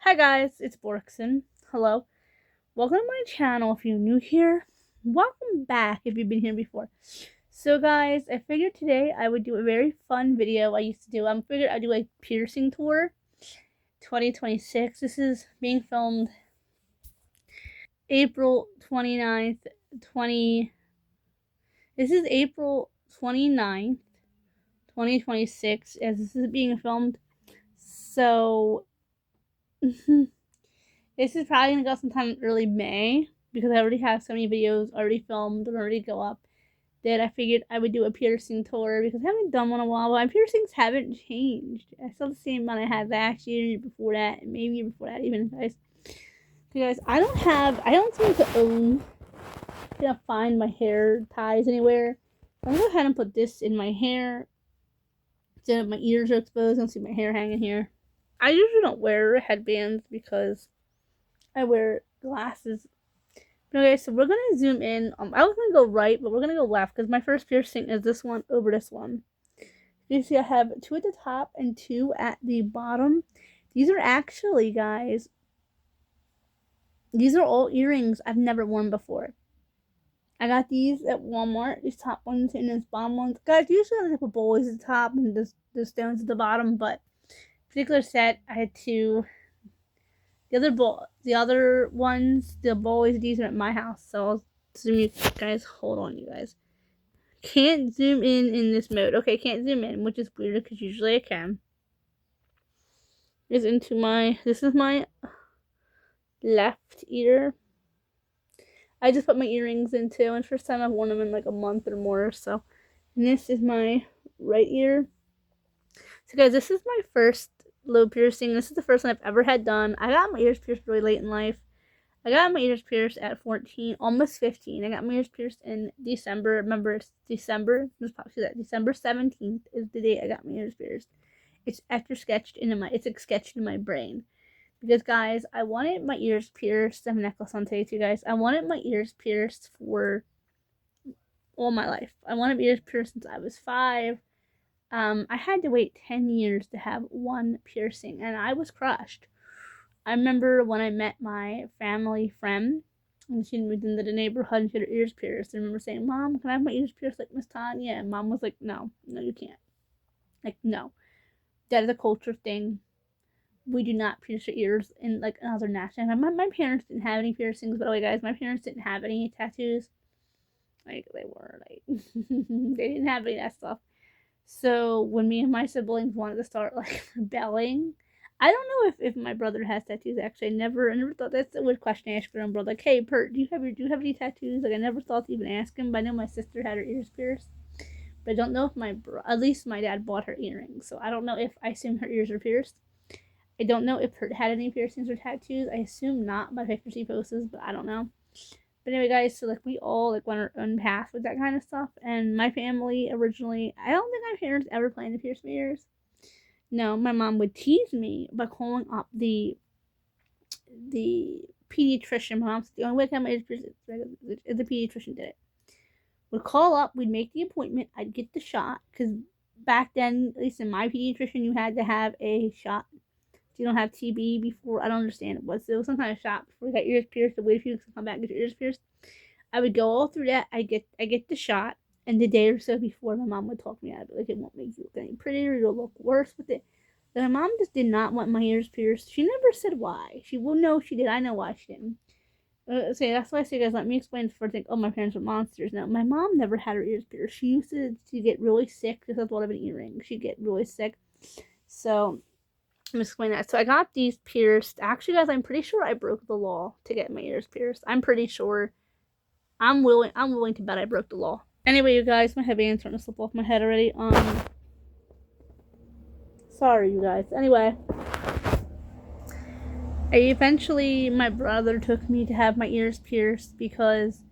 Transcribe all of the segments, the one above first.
Hi guys, it's Borkson. Hello. Welcome to my channel if you're new here. Welcome back if you've been here before. So guys, I figured today I would do a very fun video I used to do. I figured I'd do a piercing tour 2026. This is being filmed April 29th, 20 This is April 29th, 2026 as this is being filmed. So this is probably gonna go sometime in early May because I already have so many videos already filmed and already go up that I figured I would do a piercing tour because I haven't done one in a while. But my piercings haven't changed. I still the same amount I had last year, before that, and maybe before that even, guys. So guys, I don't seem to own, can't find my hair ties anywhere. So I'm gonna go ahead and put this in my hair so my ears are exposed. I don't see my hair hanging here. I usually don't wear headbands because I wear glasses. Okay, so we're gonna zoom in. I was gonna go right, but we're gonna go left because my first piercing is this one over this one. You see, I have two at the top and two at the bottom. These are actually, guys, these are all earrings I've never worn before. I got these at Walmart. These top ones and these bottom ones. Guys, usually I put bows at the top and the stones at the bottom, but particular set I had two. The other ones, the boys, these are at my house. So I'll zoom you guys. Hold on, you guys. Can't zoom in this mode. Okay, can't zoom in, which is weird because usually I can. This is my left ear. I just put my earrings in too, and first time I've worn them in like a month or more. So, and this is my right ear. So guys, this is my first lobe piercing. This is the first one I've ever had done. I got my ears pierced really late in life. I got my ears pierced at 14, almost 15. I got my ears pierced in December. Remember, it's December. Let's probably that. December 17th is the date I got my ears pierced. It's sketched in my brain. Because guys, I wanted my ears pierced. I have a necklace on today too, guys. I wanted my ears pierced for all my life. I wanted my ears pierced since I was 5. I had to wait 10 years to have one piercing, and I was crushed. I remember when I met my family friend, and she moved into the neighborhood and she had her ears pierced. I remember saying, "Mom, can I have my ears pierced like Miss Tanya?" And Mom was like, "No, you can't. Like, no. That is a culture thing. We do not pierce our ears in like another nation." My parents didn't have any piercings, by the way, guys. My parents didn't have any tattoos. Like, they were like, they didn't have any of that stuff. So when me and my siblings wanted to start like rebelling, I don't know if my brother has tattoos. Actually, I never thought that's a weird question to ask your own brother. Like, hey, Pert, do you have any tattoos? Like, I never thought to even ask him. But I know my sister had her ears pierced. But I don't know if at least my dad bought her earrings. So I don't know if I assume her ears are pierced. I don't know if Pert had any piercings or tattoos. I assume not by pictures he posts, but I don't know. But anyway, guys, so like we all like went our own path with that kind of stuff. And my family originally, I don't think my parents ever planned to pierce my ears. No, my mom would tease me by calling up the pediatrician. My mom said the only way I can have my ears pierced is the pediatrician did it. Would call up, we'd make the appointment, I'd get the shot, because back then, at least in my pediatrician, you had to have a shot. If you don't have TB before, I don't understand it was some kind of shot before you got your ears pierced. To wait a few weeks to come back and get your ears pierced. I would go all through that. I get the shot, and the day or so before, my mom would talk me out of it. Like, it won't make you look any prettier. You'll look worse with it. And my mom just did not want my ears pierced. She never said why. She will know she did. I know why she didn't. That's why I say, guys, let me explain before I think, oh, my parents were monsters. No, my mom never had her ears pierced. She used to get really sick just with a lot of an earring. She'd get really sick. So I'm explain that. So I got these pierced. Actually, guys, I'm pretty sure I broke the law to get my ears pierced. I'm pretty sure. I'm willing to bet I broke the law. Anyway, you guys, my headband's starting to slip off my head already. Sorry, you guys. Anyway, my brother took me to have my ears pierced because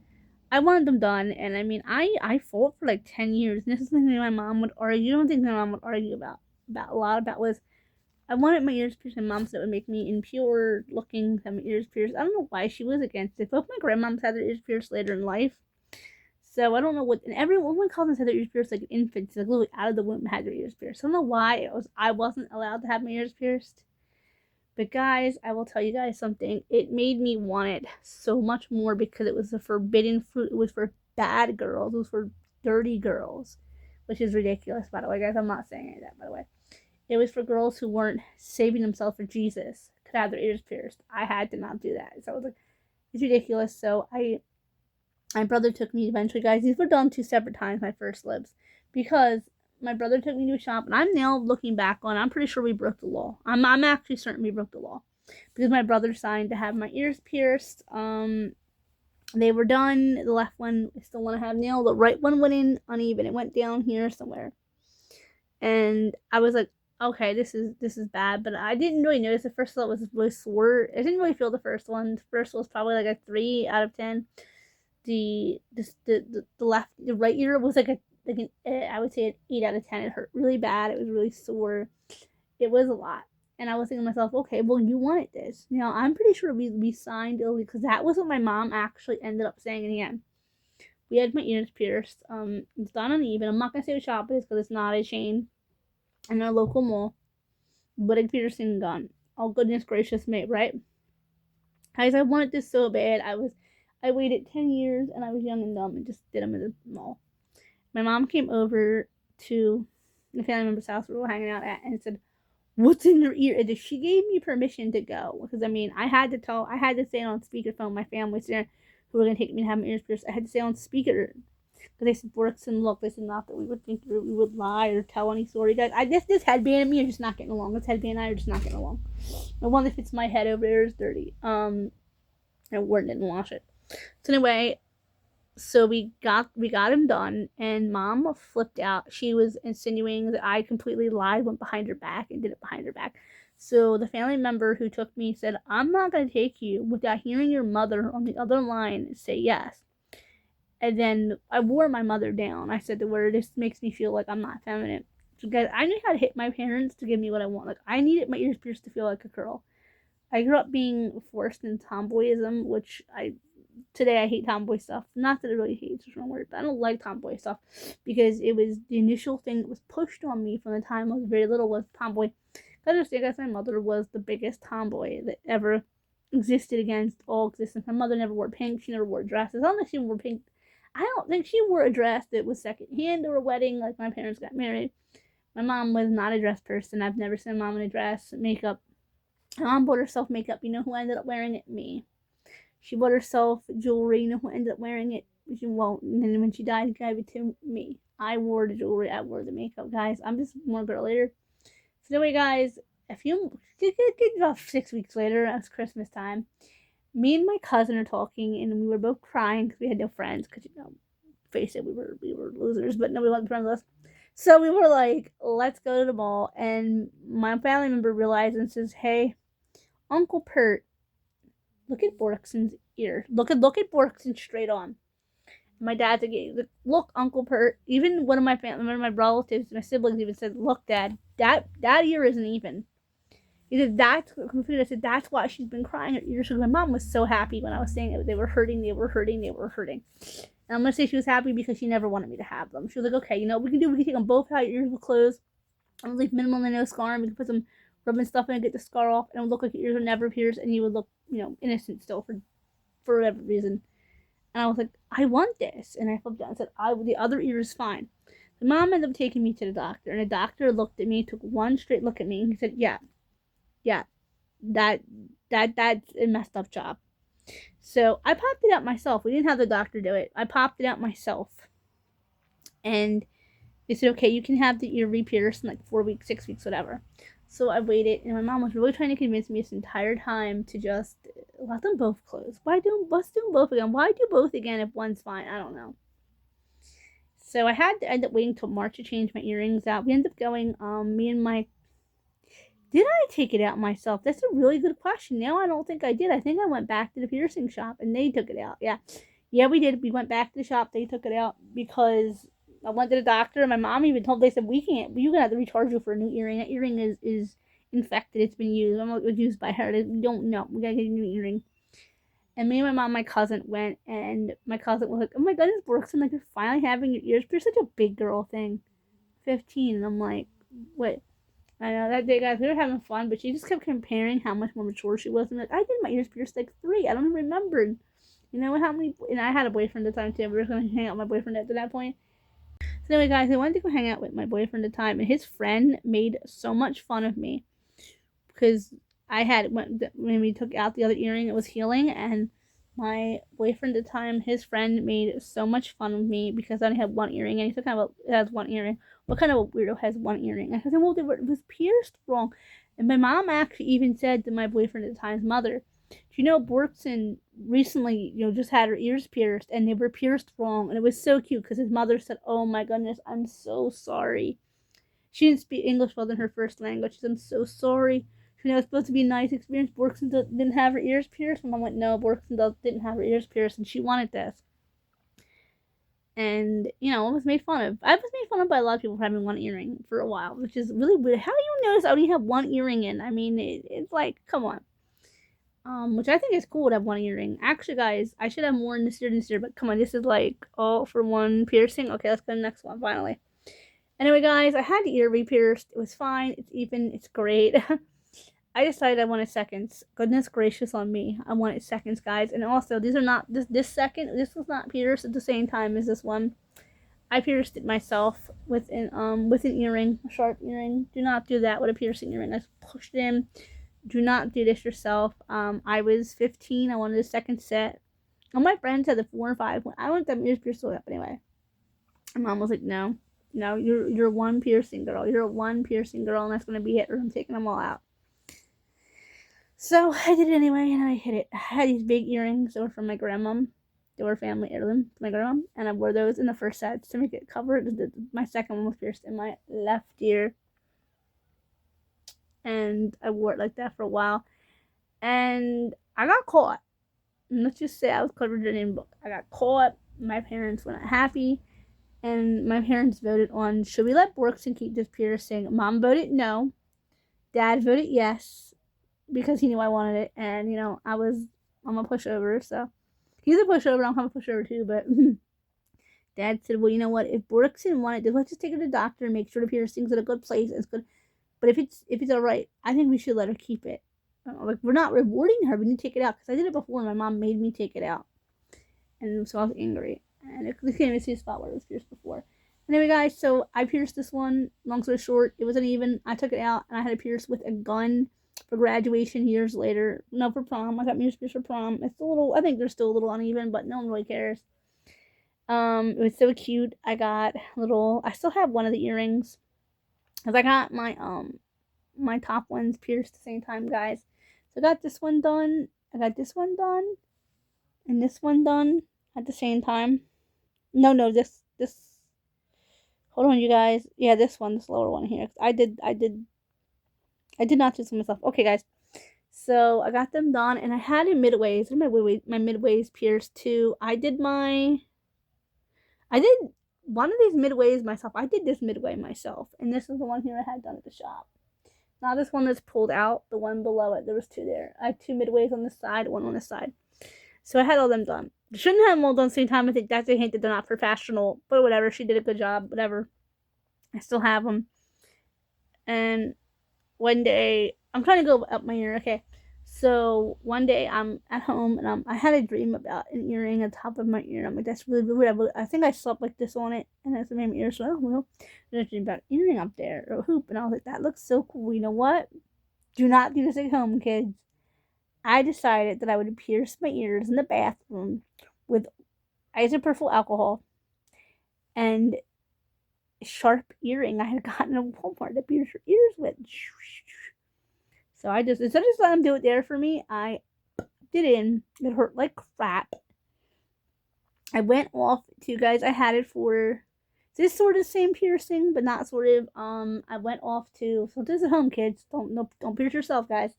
I wanted them done. And I mean, I fought for like 10 years. And this is something my mom would argue. You don't think my mom would argue about a lot about was I wanted my ears pierced, and Mom said it would make me impure looking to have my ears pierced. I don't know why she was against it. Both my grandmoms had their ears pierced later in life. So I don't know what, and everyone cousins had their ears pierced like infants, like literally out of the womb had their ears pierced. I don't know why I wasn't allowed to have my ears pierced. But guys, I will tell you guys something. It made me want it so much more because it was a forbidden fruit. It was for bad girls. It was for dirty girls, which is ridiculous, by the way, guys. I'm not saying any of that, by the way. It was for girls who weren't saving themselves for Jesus, could have their ears pierced. I had to not do that. So I was like, it's ridiculous. So my brother took me eventually, guys. These were done 2 separate times, my first libs, because my brother took me to a shop, and I'm now looking back on. I'm pretty sure we broke the law. I'm actually certain we broke the law because my brother signed to have my ears pierced. They were done. The left one I still want to have nailed. The right one went in uneven. It went down here somewhere, and I was like, okay, this is bad. But I didn't really notice. The first one was really sore. I didn't really feel the first one. The first one was probably like a 3 out of 10. The right ear was like an I would say an 8 out of 10. It hurt really bad. It was really sore. It was a lot. And I was thinking to myself, okay, well, you wanted this. You know, I'm pretty sure we signed illegally because that was what my mom actually ended up saying in the end. We had my ears pierced. It's done uneven. I'm not gonna say what shop it is because it's not a chain in our local mall. But a piercing gun. Oh goodness gracious me, right? Guys, I wanted this so bad. I waited 10 years and I was young and dumb and just did them in the mall. My mom came over to the family member's house we were hanging out at and said, "What's in your ear?" And she gave me permission to go because I mean I had to say on speakerphone. My family's there who were gonna take me to have my ears pierced. I had to say on speaker because they said Brooks and look. They said not that we would think we would lie or tell any story. Guys, this headband and me are just not getting along. This headband and I are just not getting along. The one that fits my head over there is dirty. I didn't wash it. So anyway, so we got him done, and Mom flipped out. She was insinuating that I completely lied, went behind her back, and did it behind her back. So the family member who took me said, "I'm not going to take you without hearing your mother on the other line say yes." And then I wore my mother down. I said to her, "This makes me feel like I'm not feminine." So guys, I knew how to hit my parents to give me what I want. Like I needed my ears pierced to feel like a girl. I grew up being forced in tomboyism, which today I hate tomboy stuff. Not that I really hate, it's a wrong word, but I don't like tomboy stuff because it was the initial thing that was pushed on me from the time I was very little was tomboy. I guess my mother was the biggest tomboy that ever existed against all existence. My mother never wore pink. She never wore dresses. I don't think she wore pink. I don't think she wore a dress that was secondhand or a wedding like my parents got married. My mom was not a dress person. I've never seen mom in a dress, makeup. My mom bought herself makeup. You know who ended up wearing it? Me. She bought herself jewelry. You know who ended up wearing it? She won't. And then when she died, gave it to me. I wore the jewelry. I wore the makeup, guys. I'm just more girlier. So anyway, guys, about 6 weeks later, it was Christmas time. Me and my cousin are talking, and we were both crying because we had no friends. Because face it, we were losers, but nobody wanted to friends with us. So we were like, let's go to the mall. And my family member realized and says, "Hey, Uncle Pert, look at Borkson's ear. Look at Borkson straight on." And my dad's like, "Look, Uncle Pert." Even one of my relatives, my siblings even said, "Look, Dad, that ear isn't even." He said, I said, "That's why she's been crying her ears." My mom was so happy when I was saying it. They were hurting. And I'm going to say she was happy because she never wanted me to have them. She was like, "Okay, you know what we can take them both out. Your ears will close. I'm going to leave minimal and no scar. And we can put some rubbing stuff in and get the scar off. And it would look like your ears would never pierce. And you would look, innocent still for whatever reason." And I was like, "I want this." And I flipped out and said, "The other ear is fine." The mom ended up taking me to the doctor. And the doctor looked at me, took one straight look at me. And he said, yeah, that's a messed up job." So I popped it out myself. We didn't have the doctor do it. I popped it out myself. And they said, "Okay, you can have the ear re-pierced in like 4 weeks, 6 weeks, whatever." So I waited, and my mom was really trying to convince me this entire time to just let them both close. Let's do both again. Why do both again if one's fine? I don't know. So I had to end up waiting till March to change my earrings out. We ended up going, me and my did I take it out myself? That's a really good question. Now I don't think I did. I think I went back to the piercing shop and they took it out. Yeah, we did. We went back to the shop. They took it out because I went to the doctor. And my mom even told. They said, "We can't. You're gonna have to recharge you for a new earring. That earring is infected. It's been used. I don't know if it was used by her. We don't know. We gotta get a new earring." And me and my mom, my cousin went, and my cousin was like, "Oh my goodness, Brooks! I'm like, you're finally having your ears pierced. Such a big girl thing. 15." And I'm like, "What?" I know that day, guys, we were having fun, but she just kept comparing how much more mature she was. And like, I did my ears pierced like 3. I don't even remember. You know how many? And I had a boyfriend at the time too. We were gonna hang out with my boyfriend at that point. So anyway, guys, I wanted to go hang out with my boyfriend at the time, and his friend made so much fun of me because I had when we took out the other earring, it was healing, and my boyfriend at the time, his friend made so much fun of me because I only had one earring, and he said, "Kind of it has one earring. What kind of a weirdo has one earring?" I said, "Well, it was pierced wrong." And my mom actually even said to my boyfriend at the time's mother, "Do you know Borkson recently, just had her ears pierced, and they were pierced wrong?" And it was so cute because his mother said, "Oh my goodness, I'm so sorry." She didn't speak English, wasn't her first language. She said, "I'm so sorry." She knew it was supposed to be a nice experience. Borkson didn't have her ears pierced. My mom went, "No, Borkson didn't have her ears pierced, and she wanted this." And, it was made fun of. I was made fun of by a lot of people for having one earring for a while, which is really weird. How do you notice I only have one earring in? I mean, it's like, come on. Which I think is cool to have one earring. Actually, guys, I should have more in this year, but come on, this is like all for one piercing. Okay, let's go to the next one, finally. Anyway, guys, I had the ear re-pierced. It was fine. It's even. It's great. I decided I wanted seconds. Goodness gracious on me. I wanted seconds, guys. And also, these are not, this second, this was not pierced at the same time as this one. I pierced it myself with an earring, a sharp earring. Do not do that with a piercing earring. I pushed it in. Do not do this yourself. I was 15. I wanted a second set. All my friends had the 4 and 5. I wanted them ears pierced up anyway. My mom was like, no, you're one piercing girl. You're a one piercing girl, and that's gonna be it. Or I'm taking them all out. So I did it anyway, and I hit it. I had these big earrings that were from my grandma. They were family heirloom from my grandma, and I wore those in the first set to make it covered. My second one was pierced in my left ear, and I wore it like that for a while. And I got caught. And let's just say I was covered in book. I got caught. My parents were not happy, and my parents voted on, should we let Borkson keep this piercing? Mom voted no. Dad voted yes, because he knew I wanted it, and I'm a pushover, so he's a pushover. I'm a pushover too. But Dad said, "Well, you know what? If Borkson wanted it, let's just take her to the doctor and make sure the piercing's in a good place. It's good, but if it's all right, I think we should let her keep it. Like, we're not rewarding her. We need to take it out because I did it before, and my mom made me take it out, and so I was angry, and it came to see a spot where it was pierced before." Anyway, guys, so I pierced this one. Long story short, it was uneven. I took it out, and I had it pierced with a gun for graduation years later. No, for prom. I got my ears pierced for prom. It's a little, I think they're still a little uneven, but no one really cares. It was so cute. I still have one of the earrings, because I got my top ones pierced at the same time, guys. So I got this one done. I got this one done, and this one done at the same time. No, this. Hold on, you guys. Yeah, this lower one here. I did not do this myself. Okay, guys. So I got them done, and I had it midways. My midways pierced too. I did one of these midways myself. I did this midway myself, and this is the one here I had done at the shop. Not this one that's pulled out. The one below it. There was 2 there. I had 2 midways on the side, one on the side. So I had all them done. Shouldn't have them all done at the same time. I think that's a hint that they're not professional. But whatever. She did a good job. Whatever. I still have them. And one day, I'm trying to go up my ear. Okay. So one day I'm at home, and I had a dream about an earring at the top of my ear. And I'm like, that's really weird. I think I slept like this on it, and that's made my ear. So I don't know. There's a dream about an earring up there, or a hoop. And I was like, that looks so cool. You know what? Do not do this at home, kids. I decided that I would pierce my ears in the bathroom with isopropyl alcohol and a sharp earring I had gotten at Walmart to pierce your ears with. So I just, instead of just letting them do it there for me, I did it in. It hurt like crap. I went off to, guys, I had it for this sort of same piercing, but not sort of. I went off to, so this is at home, kids. Don't pierce yourself, guys.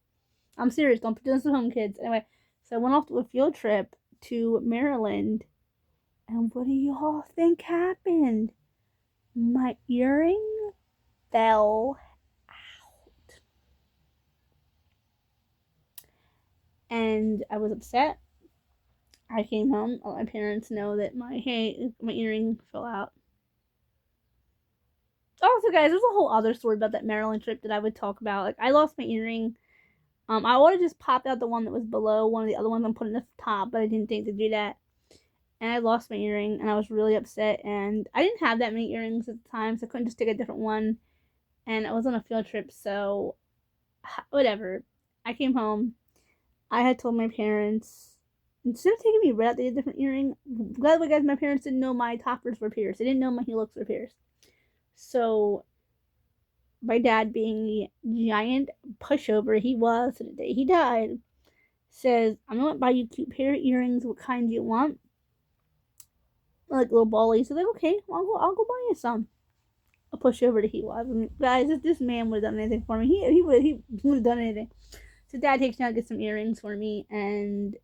I'm serious. Don't do this at home, kids. Anyway, so I went off to a field trip to Maryland. And what do y'all think happened? My earring fell out. And I was upset. I came home. I let my parents know that my earring fell out. Also, guys, there's a whole other story about that Maryland trip that I would talk about. Like, I lost my earring. I would have just popped out the one that was below one of the other ones I'm putting at the top, but I didn't think to do that. And I lost my earring, and I was really upset. And I didn't have that many earrings at the time, so I couldn't just take a different one. And I was on a field trip, so whatever. I came home. I had told my parents, instead of taking me right out to get a different earring, by the way, guys, my parents didn't know my toppers were pierced. They didn't know my helix were pierced. So my dad, being the giant pushover he was the day he died, says, I'm gonna buy you cute pair of earrings. What kind do you want? Like little ballies. So like, okay, I'll go buy you some. A pushover that he was. And guys, if this man would have done anything for me, he would have done anything. So dad takes me out to get some earrings for me, and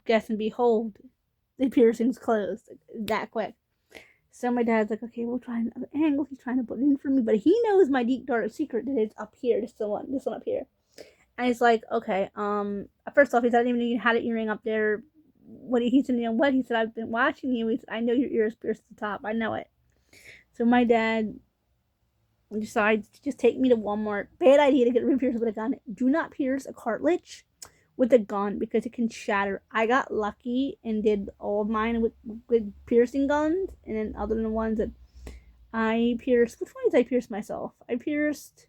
guess and behold, the piercing's closed that quick. So my dad's like, okay, we'll try another angle. He's trying to put it in for me, but he knows my deep dark secret that it's up here. This one up here. And he's like, okay, first off, he said, I didn't even know you had an earring up there. What he said, you know what? He said, I've been watching you. He said, I know your ear is pierced at the top. I know it. So my dad decides to just take me to Walmart. Bad idea to get a pierced with a gun. Do not pierce a cartilage with a gun because it can shatter. I got lucky and did all of mine with piercing guns, and then other than the ones that I pierced. Which one did I pierce myself? I pierced.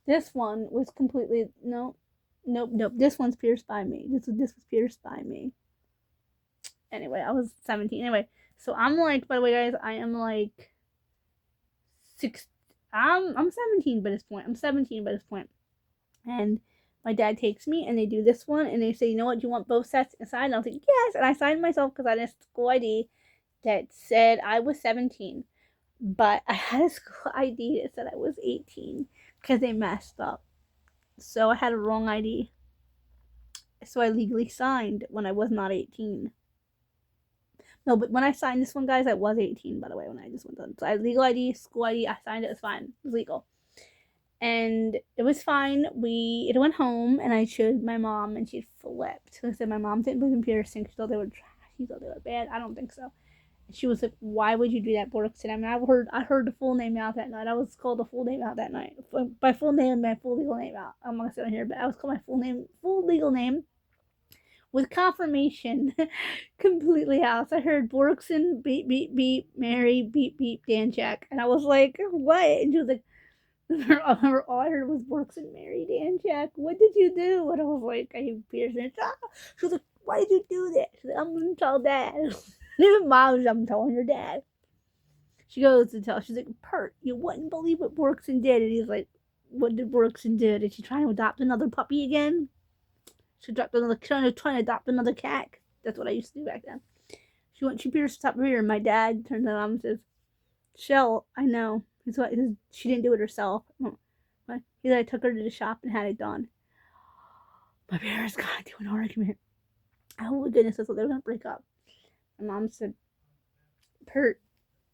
This one was completely nope. This one's pierced by me. This was pierced by me. Anyway, I was 17. Anyway, so I'm like, by the way, guys, I am like six. I'm 17 by this point. I'm 17 by this point, and my dad takes me and they do this one and they say, you know what, do you want both sets inside? And I was like, yes. And I signed myself because I had a school ID that said I was 17, but I had a school ID that said I was 18 because they messed up. So I had a wrong ID. So I legally signed when I was not 18. No, but when I signed this one, guys, I was 18, by the way, when I just went on. So I had legal ID, school ID, I signed it, it was fine. It was legal. And it was fine. It went home, and I showed my mom, and she flipped. So I said, my mom didn't believe in piercing. She thought they were trash. She thought they were bad. I don't think so. And she was like, why would you do that, Borkson? I mean, I heard the full name out that night. I was called the full name out that night. By full name, my full legal name out. I'm not going to sit on here, but I was called my full legal name with confirmation completely out. So I heard Borkson, beep, beep, beep, Mary, beep, beep, Danchak. And I was like, what? And she was like, all I heard was Borkson, Mary, Danchak. What did you do? And I was like, I pierced it. She was like, why did you do that? She's like, I'm going to tell dad. Even mom, I'm telling your dad. She goes to tell, she's like, Pert, you wouldn't believe what Borkson did. And he's like, what did Borkson do? Did she try to adopt another puppy again? She trying to adopt another cat. That's what I used to do back then. She pierced the top of her ear, and my dad turns around and says, Shell, I know. She didn't do it herself. He said I took her to the shop and had it done. My parents got into an argument. Oh my goodness, I thought they were gonna break up. My mom said, Pert,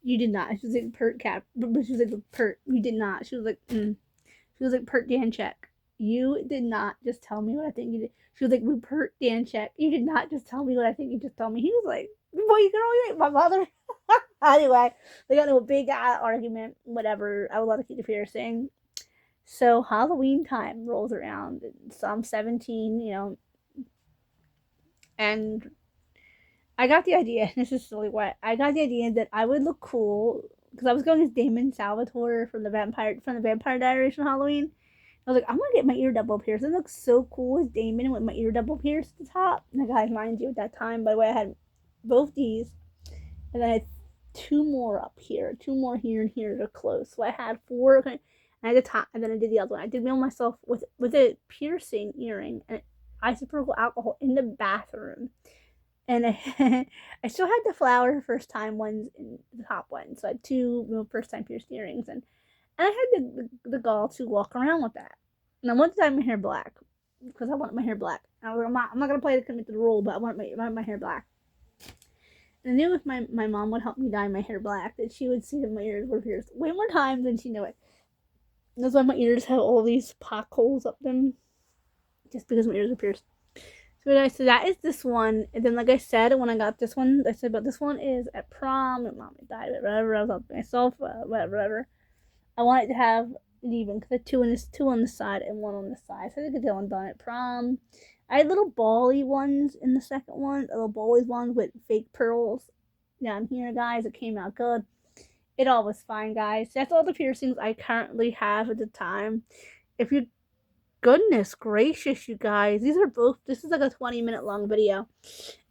you did not. She was like, Pert cat. But she was like, Pert, you did not. She was like, She was like, Pert Danchek, you did not just tell me what I think you did. She was like, Rupert Danchek, you did not just tell me what I think you just told me. He was like, boy, you can only make my mother. Anyway, they got into a big argument, whatever. I would love to keep the piercing. So Halloween time rolls around. So I'm 17, and I got the idea. This is silly what I got the idea that I would look cool because I was going as Damon Salvatore from the Vampire Diaries on Halloween. I was like, I'm gonna get my ear double pierced. It looks so cool as Damon with my ear double pierced at the top. And guys, mind you, at that time, by the way, I had both these, and then I had two more up here, two more here and here to close. So I had four. Okay, and I had the top, and then I did the other one. I did mail myself with a piercing earring and isopropyl alcohol in the bathroom. And I still had the flower first time ones in the top one. So I had two first time pierced earrings, and I had the gall to walk around with that. And I wanted to dye my hair black because I wanted my hair black. I was like, I'm not gonna play the commit to the rule, but I want my hair black. And I knew if my mom would help me dye my hair black, that she would see that my ears were pierced way more times than she knew it. That's why my ears have all these pock holes up them, just because my ears are pierced. So guys, so that is this one. And then like I said, when I got this one, I said, but this one is at prom, and mommy died, whatever. I was up myself, whatever. I wanted to have it even because the two on the side and one on the side. So I could get one done at prom. I had little bally ones in the second one, little boys ones with fake pearls down here, guys. It came out good. It all was fine, guys. That's all the piercings I currently have at the time. If you Goodness gracious, you guys. This is like a 20-minute long video.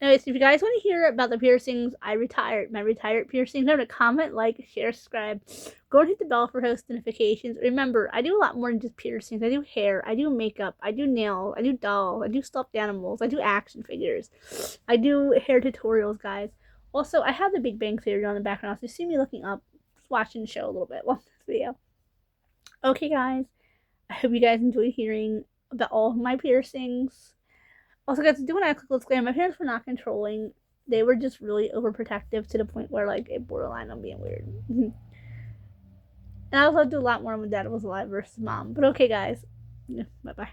Anyways, if you guys want to hear about the piercings, my retired piercings, remember to comment, like, share, subscribe. Go and hit the bell for post notifications. Remember, I do a lot more than just piercings. I do hair, I do makeup, I do nails, I do dolls, I do stuffed animals, I do action figures. I do hair tutorials, guys. Also, I have the Big Bang Theory on the background, so you see me looking up, just watching the show a little bit while this video. Okay, guys. I hope you guys enjoyed hearing about all of my piercings. Also, guys, do want to quick disclaimer: my parents were not controlling; they were just really overprotective to the point where, like, it borderline on being weird. And I also do a lot more when Dad was alive versus Mom. But okay, guys, yeah, bye bye.